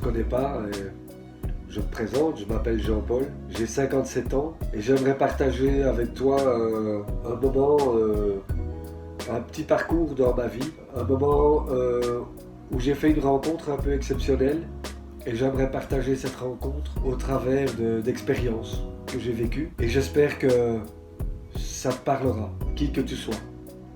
connaît pas, je me présente, je m'appelle Jean-Paul, j'ai 57 ans et j'aimerais partager avec toi un moment, un petit parcours dans ma vie, un moment où j'ai fait une rencontre un peu exceptionnelle et j'aimerais partager cette rencontre au travers d'expériences que j'ai vécues et j'espère que ça te parlera, qui que tu sois.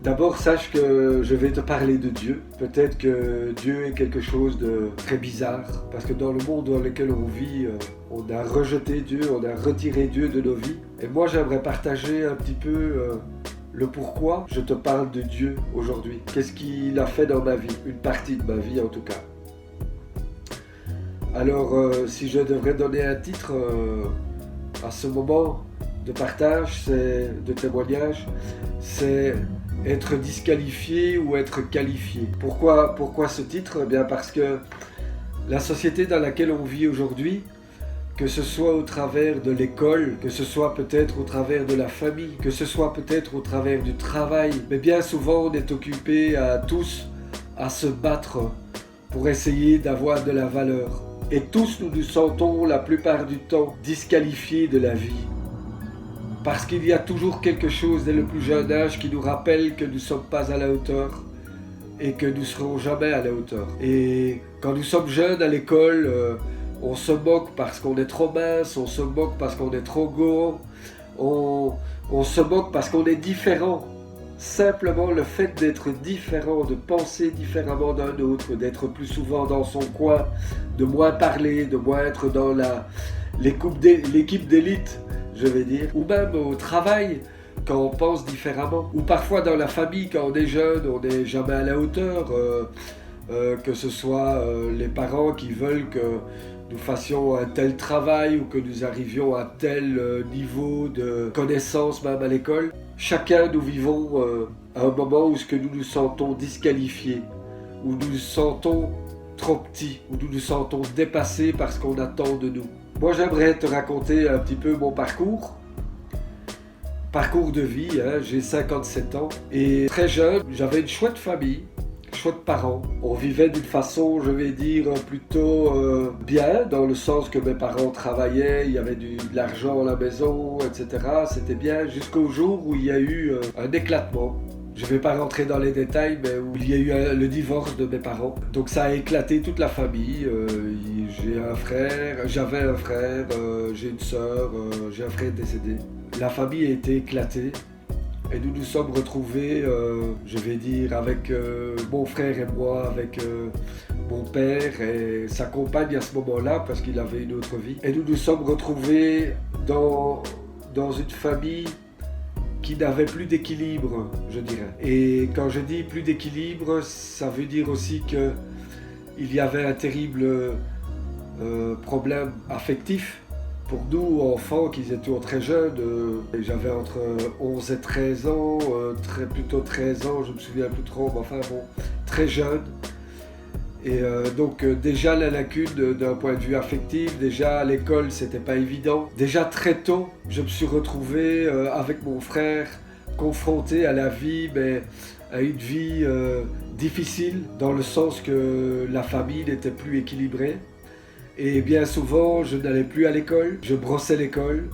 D'abord, sache que je vais te parler de Dieu. Peut-être que Dieu est quelque chose de très bizarre, parce que dans le monde dans lequel on vit, on a rejeté Dieu, on a retiré Dieu de nos vies. Et moi, j'aimerais partager un petit peu le pourquoi je te parle de Dieu aujourd'hui. Qu'est-ce qu'il a fait dans ma vie, une partie de ma vie en tout cas. Alors, si je devrais donner un titre à ce moment de partage, de témoignage, c'est être disqualifié ou être qualifié. Pourquoi ce titre ? Eh bien parce que la société dans laquelle on vit aujourd'hui, que ce soit au travers de l'école, que ce soit peut-être au travers de la famille, que ce soit peut-être au travers du travail, mais bien souvent on est occupé à tous à se battre pour essayer d'avoir de la valeur. Et tous nous nous sentons la plupart du temps disqualifiés de la vie. Parce qu'il y a toujours quelque chose dès le plus jeune âge qui nous rappelle que nous ne sommes pas à la hauteur et que nous ne serons jamais à la hauteur. Et quand nous sommes jeunes à l'école, on se moque parce qu'on est trop mince, on se moque parce qu'on est trop gros, on se moque parce qu'on est différent. Simplement le fait d'être différent, de penser différemment d'un autre, d'être plus souvent dans son coin, de moins parler, de moins être dans l'équipe d'élite, je vais dire, ou même au travail quand on pense différemment, ou parfois dans la famille quand on est jeune, on n'est jamais à la hauteur, que ce soit les parents qui veulent que nous fassions un tel travail ou que nous arrivions à tel niveau de connaissance même à l'école. Chacun nous vivons à un moment où nous nous sentons disqualifiés, où nous nous sentons trop petits, où nous nous sentons dépassés par ce qu'on attend de nous. Moi, j'aimerais te raconter un petit peu mon parcours de vie, hein. J'ai 57 ans et très jeune, j'avais une chouette famille, chouettes parents. On vivait d'une façon, je vais dire, plutôt bien, dans le sens que mes parents travaillaient, il y avait de l'argent à la maison, etc. C'était bien jusqu'au jour où il y a eu un éclatement. Je ne vais pas rentrer dans les détails, mais où il y a eu le divorce de mes parents. Donc ça a éclaté toute la famille. J'avais un frère, j'ai une sœur, j'ai un frère décédé. La famille a été éclatée et nous nous sommes retrouvés, je vais dire, avec mon frère et moi, avec mon père et sa compagne à ce moment-là, parce qu'il avait une autre vie. Et nous nous sommes retrouvés dans une famille qui n'avait plus d'équilibre, je dirais. Et quand je dis plus d'équilibre, ça veut dire aussi qu'il y avait un terrible problème affectif. Pour nous, enfants, qui étions très jeunes, j'avais entre 11 et 13 ans, plutôt 13 ans, je me souviens plus trop, mais enfin bon, très jeune. Et donc déjà la lacune d'un point de vue affectif, déjà à l'école c'était pas évident. Déjà très tôt, je me suis retrouvé avec mon frère confronté à la vie, mais à une vie difficile, dans le sens que la famille n'était plus équilibrée. Et bien souvent je n'allais plus à l'école, je brossais l'école.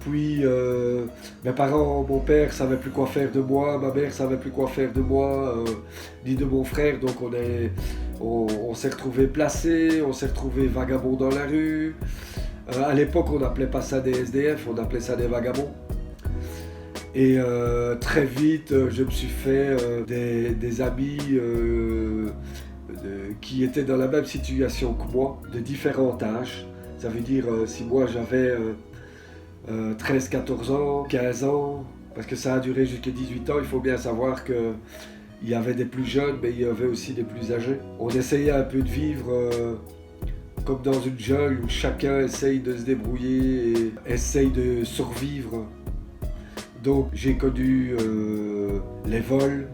Puis mes parents, mon père savait plus quoi faire de moi, ma mère savait plus quoi faire de moi, ni de mon frère, donc on s'est retrouvés placés, on s'est retrouvés vagabonds dans la rue. À l'époque, on n'appelait pas ça des SDF, on appelait ça des vagabonds. Et très vite, je me suis fait des amis qui étaient dans la même situation que moi, de différents âges. Ça veut dire, si moi j'avais 13, 14 ans, 15 ans, parce que ça a duré jusqu'à 18 ans, il faut bien savoir que il y avait des plus jeunes, mais il y avait aussi des plus âgés. On essayait un peu de vivre comme dans une jungle où chacun essaye de se débrouiller et essaye de survivre. Donc j'ai connu les vols,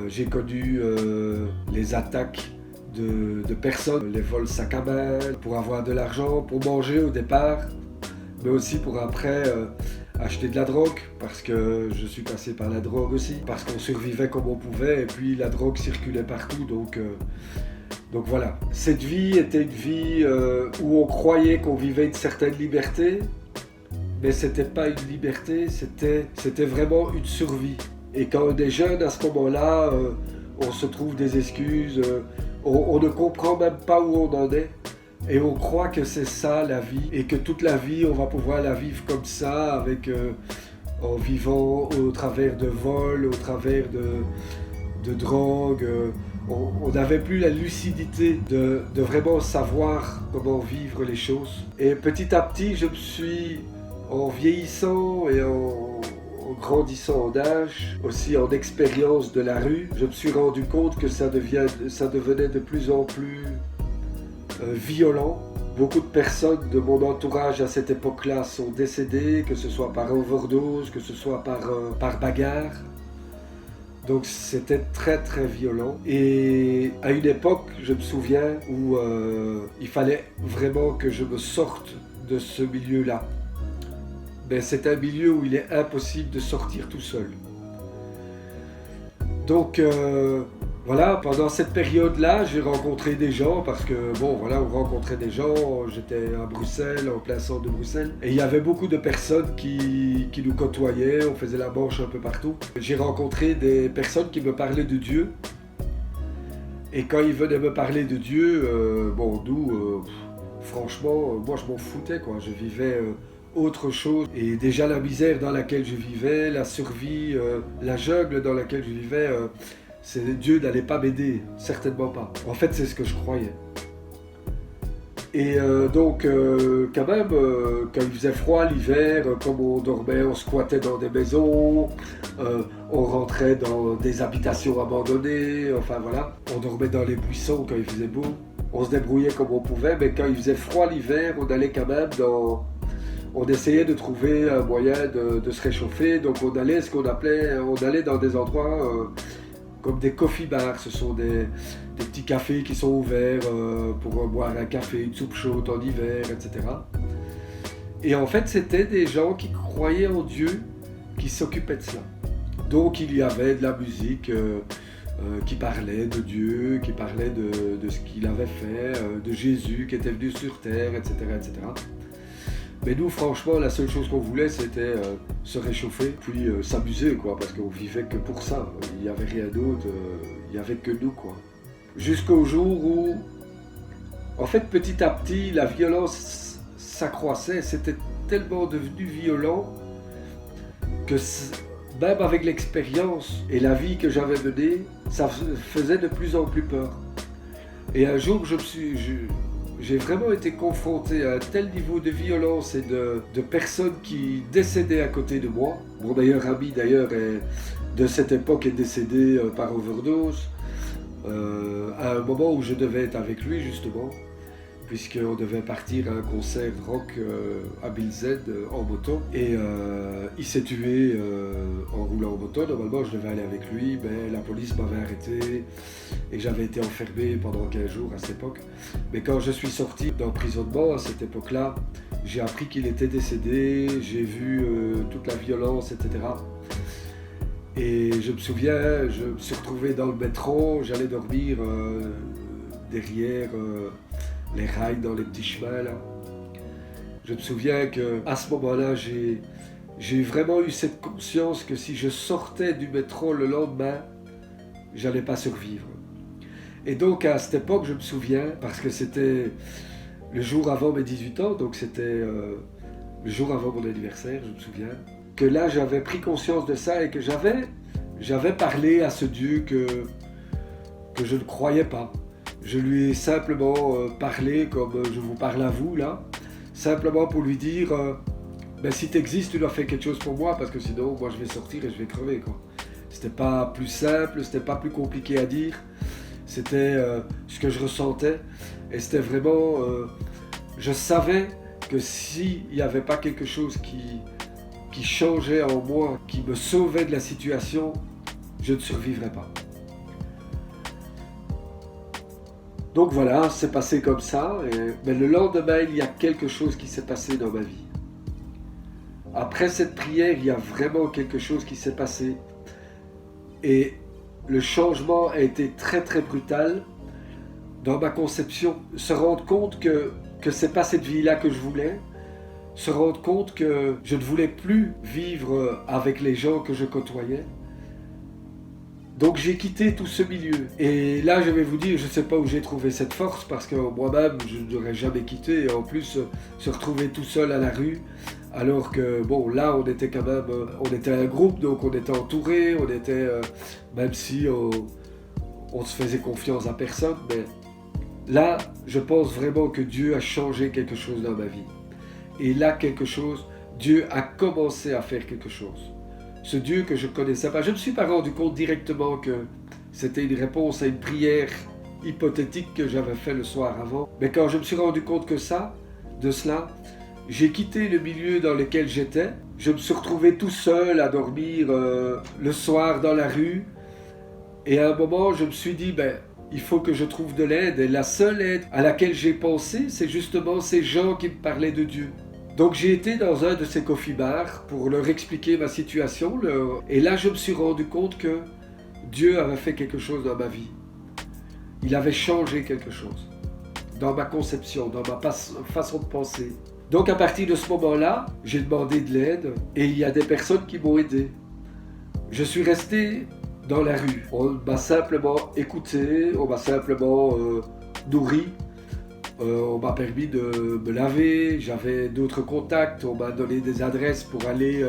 j'ai connu les attaques de personnes, les vols sac à main, pour avoir de l'argent, pour manger au départ, mais aussi pour après acheter de la drogue, parce que je suis passé par la drogue aussi, parce qu'on survivait comme on pouvait, et puis la drogue circulait partout, donc Donc voilà, cette vie était une vie où on croyait qu'on vivait une certaine liberté, mais c'était pas une liberté, c'était vraiment une survie. Et quand on est jeune, à ce moment-là, on se trouve des excuses, on ne comprend même pas où on en est, et on croit que c'est ça la vie, et que toute la vie, on va pouvoir la vivre comme ça, en vivant au travers de vols, au travers de drogue. On n'avait plus la lucidité de vraiment savoir comment vivre les choses. Et petit à petit, je me suis, en vieillissant et en grandissant en âge, aussi en expérience de la rue, je me suis rendu compte que ça devenait de plus en plus violent. Beaucoup de personnes de mon entourage à cette époque-là sont décédées, que ce soit par overdose, que ce soit par bagarre. Donc c'était très très violent. Et à une époque, je me souviens, où il fallait vraiment que je me sorte de ce milieu-là. Mais c'est un milieu où il est impossible de sortir tout seul. Donc voilà, pendant cette période-là, j'ai rencontré des gens, parce que bon voilà, on rencontrait des gens, j'étais à Bruxelles, en plein centre de Bruxelles, et il y avait beaucoup de personnes qui nous côtoyaient, on faisait la manche un peu partout. J'ai rencontré des personnes qui me parlaient de Dieu, et quand ils venaient me parler de Dieu, franchement, moi je m'en foutais quoi, je vivais autre chose, et déjà la misère dans laquelle je vivais, la survie, la jungle dans laquelle je vivais, Dieu n'allait pas m'aider, certainement pas. En fait, c'est ce que je croyais. Et quand même, quand il faisait froid l'hiver, comme on dormait, on squattait dans des maisons, on rentrait dans des habitations abandonnées, enfin voilà. On dormait dans les buissons quand il faisait beau. On se débrouillait comme on pouvait, mais quand il faisait froid l'hiver, on allait quand même on essayait de trouver un moyen de se réchauffer. Donc on allait dans des endroits comme des coffee bars, ce sont des petits cafés qui sont ouverts pour boire un café, une soupe chaude en hiver, etc. Et en fait, c'était des gens qui croyaient en Dieu, qui s'occupaient de cela. Donc il y avait de la musique qui parlait de Dieu, qui parlait de ce qu'il avait fait, de Jésus qui était venu sur terre, etc., etc. Mais nous, franchement, la seule chose qu'on voulait, c'était se réchauffer, puis s'amuser, quoi, parce qu'on vivait que pour ça. Il n'y avait rien d'autre, il n'y avait que nous, quoi. Jusqu'au jour où, en fait, petit à petit, la violence s'accroissait. C'était tellement devenu violent que même avec l'expérience et la vie que j'avais menée, ça faisait de plus en plus peur. Et un jour, j'ai vraiment été confronté à un tel niveau de violence et de personnes qui décédaient à côté de moi. Mon meilleur ami de cette époque est décédé par overdose à un moment où je devais être avec lui justement, puisqu'on devait partir à un concert rock à Bilzed en moto. Et il s'est tué en roulant en moto. Normalement, je devais aller avec lui, mais la police m'avait arrêté et j'avais été enfermé pendant 15 jours à cette époque. Mais quand je suis sorti d'emprisonnement à cette époque-là, j'ai appris qu'il était décédé, j'ai vu toute la violence, etc. Et je me souviens, je me suis retrouvé dans le métro, j'allais dormir derrière les rails dans les petits chemins là. Je me souviens qu'à ce moment-là, j'ai vraiment eu cette conscience que si je sortais du métro le lendemain, j'allais pas survivre. Et donc à cette époque, je me souviens, parce que c'était le jour avant mes 18 ans, donc c'était le jour avant mon anniversaire, je me souviens, que là j'avais pris conscience de ça et que j'avais parlé à ce Dieu que je ne croyais pas. Je lui ai simplement parlé comme je vous parle à vous là, simplement pour lui dire si tu existes, tu dois faire quelque chose pour moi, parce que sinon moi je vais sortir et je vais crever, quoi. C'était pas plus simple, c'était pas plus compliqué à dire, c'était ce que je ressentais, et c'était vraiment, je savais que s'il n'y avait pas quelque chose qui changeait en moi, qui me sauvait de la situation, je ne survivrais pas. Donc voilà, c'est passé comme ça, mais le lendemain, il y a quelque chose qui s'est passé dans ma vie. Après cette prière, il y a vraiment quelque chose qui s'est passé. Et le changement a été très très brutal, dans ma conception, se rendre compte que c'est pas cette vie-là que je voulais, se rendre compte que je ne voulais plus vivre avec les gens que je côtoyais. Donc j'ai quitté tout ce milieu. Et là, je vais vous dire, je ne sais pas où j'ai trouvé cette force, parce que moi-même, je n'aurais jamais quitté. Et en plus, se retrouver tout seul à la rue, alors que, bon, là, on était quand même, on était un groupe, donc on était entouré, on était, même si on se faisait confiance à personne, mais là, je pense vraiment que Dieu a changé quelque chose dans ma vie. Et là, quelque chose, Dieu a commencé à faire quelque chose. Ce Dieu que je ne connaissais pas, je ne me suis pas rendu compte directement que c'était une réponse à une prière hypothétique que j'avais fait le soir avant. Mais quand je me suis rendu compte de cela, j'ai quitté le milieu dans lequel j'étais. Je me suis retrouvé tout seul à dormir le soir dans la rue. Et à un moment, je me suis dit, il faut que je trouve de l'aide. Et la seule aide à laquelle j'ai pensé, c'est justement ces gens qui me parlaient de Dieu. Donc j'ai été dans un de ces coffee bars pour leur expliquer ma situation. Et là, je me suis rendu compte que Dieu avait fait quelque chose dans ma vie. Il avait changé quelque chose dans ma conception, dans ma façon de penser. Donc à partir de ce moment-là, j'ai demandé de l'aide et il y a des personnes qui m'ont aidé. Je suis resté dans la rue. On m'a simplement écouté, on m'a simplement nourri. On m'a permis de me laver, j'avais d'autres contacts, on m'a donné des adresses pour aller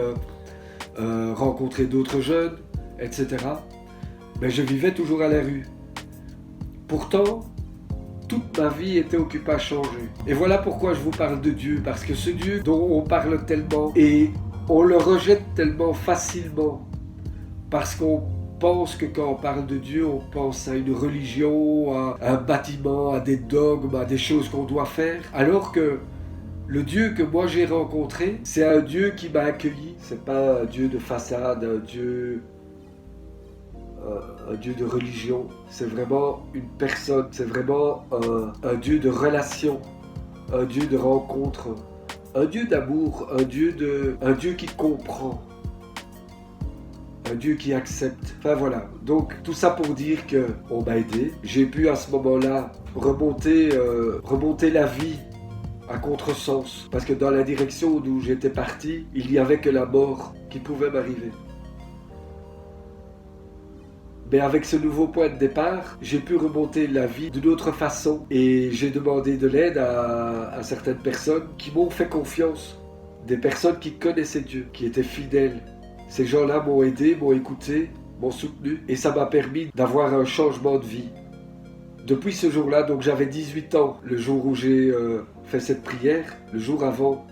rencontrer d'autres jeunes, etc. Mais je vivais toujours à la rue. Pourtant, toute ma vie était occupée à changer. Et voilà pourquoi je vous parle de Dieu, parce que ce Dieu dont on parle tellement et on le rejette tellement facilement, parce qu'on pense que quand on parle de Dieu, on pense à une religion, à un bâtiment, à des dogmes, à des choses qu'on doit faire. Alors que le Dieu que moi j'ai rencontré, c'est un Dieu qui m'a accueilli. C'est pas un Dieu de façade, un Dieu de religion. C'est vraiment une personne, c'est vraiment un Dieu de relation, un Dieu de rencontre, un Dieu d'amour, un Dieu qui comprend. Un Dieu qui accepte. Enfin voilà, donc tout ça pour dire qu'on m'a aidé. J'ai pu à ce moment-là remonter la vie à contresens. Parce que dans la direction d'où j'étais parti, il n'y avait que la mort qui pouvait m'arriver. Mais avec ce nouveau point de départ, j'ai pu remonter la vie d'une autre façon. Et j'ai demandé de l'aide à certaines personnes qui m'ont fait confiance. Des personnes qui connaissaient Dieu, qui étaient fidèles. Ces gens-là m'ont aidé, m'ont écouté, m'ont soutenu et ça m'a permis d'avoir un changement de vie. Depuis ce jour-là, donc j'avais 18 ans, le jour où j'ai fait cette prière, le jour avant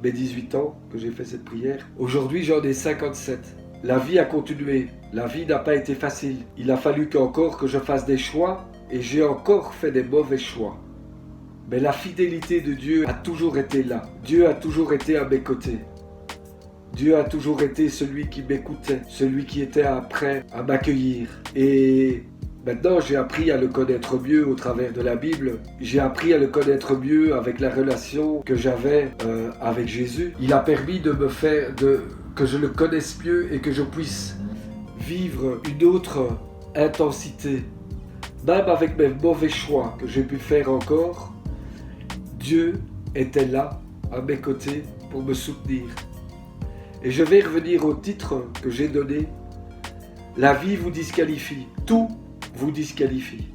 mes 18 ans que j'ai fait cette prière. Aujourd'hui, j'en ai 57. La vie a continué, la vie n'a pas été facile. Il a fallu qu'encore que je fasse des choix et j'ai encore fait des mauvais choix. Mais la fidélité de Dieu a toujours été là. Dieu a toujours été à mes côtés. Dieu a toujours été celui qui m'écoutait, celui qui était prêt à m'accueillir. Et maintenant, j'ai appris à le connaître mieux au travers de la Bible. J'ai appris à le connaître mieux avec la relation que j'avais avec Jésus. Il a permis que je le connaisse mieux et que je puisse vivre une autre intensité. Même avec mes mauvais choix que j'ai pu faire encore, Dieu était là, à mes côtés, pour me soutenir. Et je vais revenir au titre que j'ai donné. La vie vous disqualifie. Tout vous disqualifie.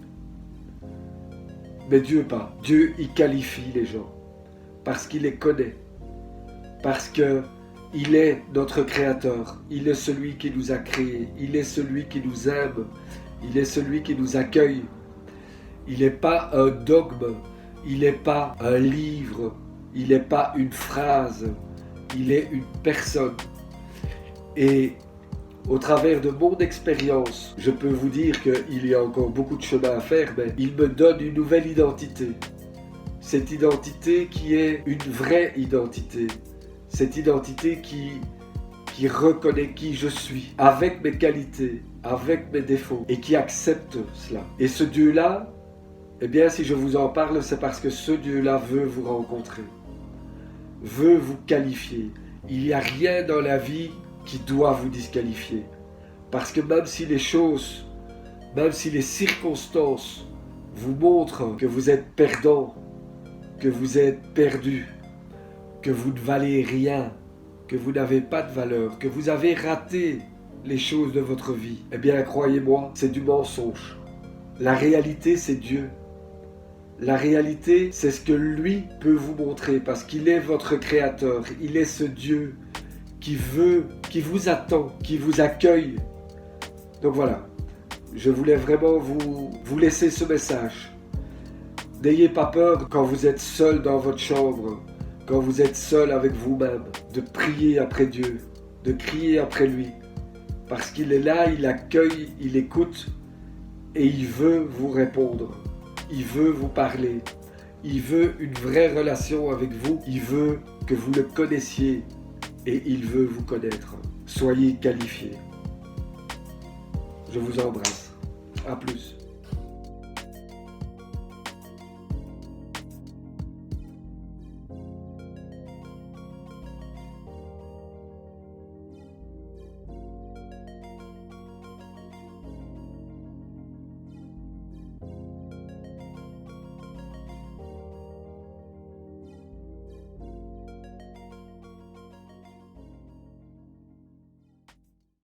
Mais Dieu pas. Dieu, il qualifie les gens. Parce qu'il les connaît. Parce qu'il est notre créateur. Il est celui qui nous a créés. Il est celui qui nous aime. Il est celui qui nous accueille. Il n'est pas un dogme. Il n'est pas un livre. Il n'est pas une phrase. Il est une personne. Et au travers de mon expérience, je peux vous dire qu'il y a encore beaucoup de chemin à faire, mais il me donne une nouvelle identité. Cette identité qui est une vraie identité. Cette identité qui reconnaît qui je suis, avec mes qualités, avec mes défauts, et qui accepte cela. Et ce Dieu-là, eh bien, si je vous en parle, c'est parce que ce Dieu-là veut vous rencontrer. Veut vous qualifier. Il n'y a rien dans la vie qui doit vous disqualifier. Parce que même si les choses, même si les circonstances vous montre que vous êtes perdant, que vous êtes perdu, que vous ne valez rien, que vous n'avez pas de valeur, que vous avez raté les choses de votre vie, eh bien croyez-moi, c'est du mensonge. La réalité, c'est Dieu. La réalité, c'est ce que lui peut vous montrer parce qu'il est votre créateur. Il est ce Dieu qui veut, qui vous attend, qui vous accueille. Donc voilà, je voulais vraiment vous laisser ce message. N'ayez pas peur quand vous êtes seul dans votre chambre, quand vous êtes seul avec vous-même, de prier après Dieu, de crier après lui. Parce qu'il est là, il accueille, il écoute et il veut vous répondre. Il veut vous parler. Il veut une vraie relation avec vous. Il veut que vous le connaissiez et il veut vous connaître. Soyez qualifiés. Je vous embrasse. À plus.